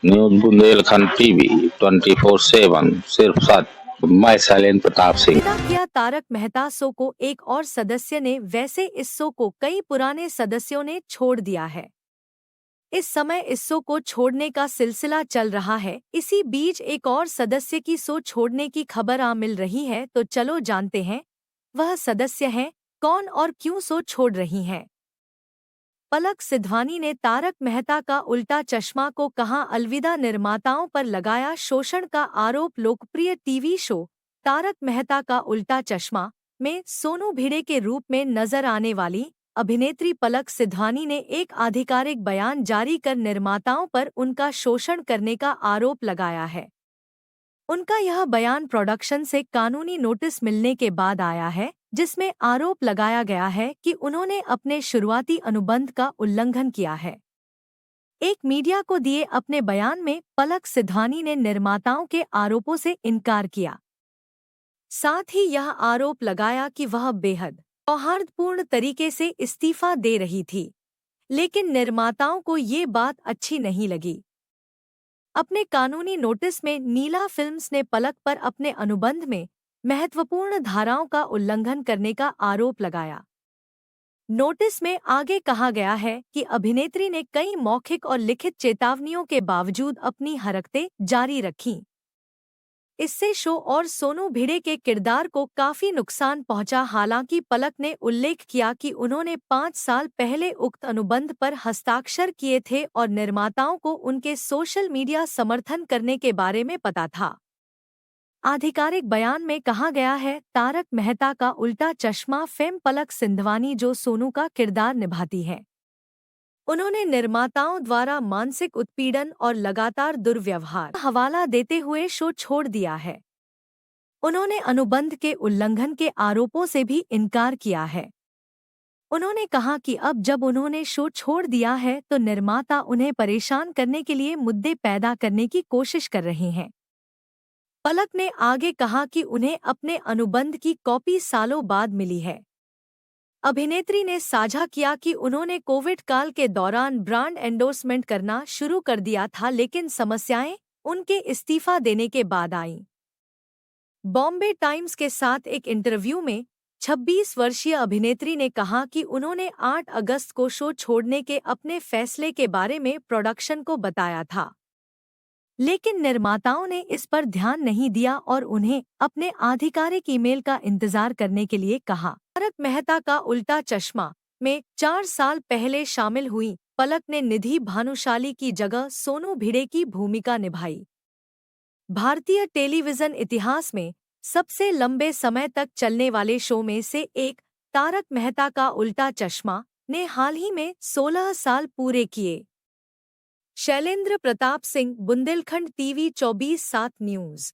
News Bundelkhand TV 24/7 सिर्फ सच। मैं शैलेंद्र प्रताप सिंह। विदा किया तारक मेहता शो को एक और सदस्य ने। वैसे इस शो को कई पुराने सदस्यों ने छोड़ दिया है। इस समय इस शो को छोड़ने का सिलसिला चल रहा है। इसी बीच एक और सदस्य की शो छोड़ने की खबर मिल रही है, तो चलो जानते हैं वह सदस्य हैं कौन और क्यों शो छोड़ रही हैं। पलक सिधवानी ने तारक मेहता का उल्टा चश्मा को कहा अलविदा। निर्माताओं पर लगाया शोषण का आरोप। लोकप्रिय टीवी शो तारक मेहता का उल्टा चश्मा में सोनू भिड़े के रूप में नजर आने वाली अभिनेत्री पलक सिधवानी ने एक आधिकारिक बयान जारी कर निर्माताओं पर उनका शोषण करने का आरोप लगाया है। उनका यह बयान प्रोडक्शन से कानूनी नोटिस मिलने के बाद आया है, जिसमें आरोप लगाया गया है कि उन्होंने अपने शुरुआती अनुबंध का उल्लंघन किया है। एक मीडिया को दिए अपने बयान में पलक सिधवानी ने निर्माताओं के आरोपों से इनकार किया। साथ ही यह आरोप लगाया कि वह बेहद सौहार्दपूर्ण तरीके से इस्तीफा दे रही थी, लेकिन निर्माताओं को ये बात अच्छी नहीं लगी। अपने कानूनी नोटिस में नीला फिल्म्स ने पलक पर अपने अनुबंध में महत्वपूर्ण धाराओं का उल्लंघन करने का आरोप लगाया। नोटिस में आगे कहा गया है कि अभिनेत्री ने कई मौखिक और लिखित चेतावनियों के बावजूद अपनी हरकतें जारी रखीं। इससे शो और सोनू भिड़े के किरदार को काफी नुकसान पहुंचा। हालांकि पलक ने उल्लेख किया कि उन्होंने 5 साल पहले उक्त अनुबंध पर हस्ताक्षर किए थे और निर्माताओं को उनके सोशल मीडिया समर्थन करने के बारे में पता था। आधिकारिक बयान में कहा गया है तारक मेहता का उल्टा चश्मा फेम पलक सिंधवानी जो सोनू का किरदार निभाती है, उन्होंने निर्माताओं द्वारा मानसिक उत्पीड़न और लगातार दुर्व्यवहार का हवाला देते हुए शो छोड़ दिया है। उन्होंने अनुबंध के उल्लंघन के आरोपों से भी इनकार किया है। उन्होंने कहा कि अब जब उन्होंने शो छोड़ दिया है तो निर्माता उन्हें परेशान करने के लिए मुद्दे पैदा करने की कोशिश कर रहे हैं। पलक ने आगे कहा कि उन्हें अपने अनुबंध की कॉपी सालों बाद मिली है। अभिनेत्री ने साझा किया कि उन्होंने कोविड काल के दौरान ब्रांड एंडोर्समेंट करना शुरू कर दिया था, लेकिन समस्याएं उनके इस्तीफा देने के बाद आईं। बॉम्बे टाइम्स के साथ एक इंटरव्यू में 26 वर्षीय अभिनेत्री ने कहा कि उन्होंने 8 अगस्त को शो छोड़ने के अपने फैसले के बारे में प्रोडक्शन को बताया था, लेकिन निर्माताओं ने इस पर ध्यान नहीं दिया और उन्हें अपने आधिकारिक ईमेल का इंतजार करने के लिए कहा। तारक मेहता का उल्टा चश्मा में 4 साल पहले शामिल हुई पलक ने निधि भानुशाली की जगह सोनू भिड़े की भूमिका निभाई। भारतीय टेलीविजन इतिहास में सबसे लंबे समय तक चलने वाले शो में से एक तारक मेहता का उल्टा चश्मा ने हाल ही में 16 साल पूरे किए। Shailendra Pratap Singh, Bundelkhand TV 24/7 news.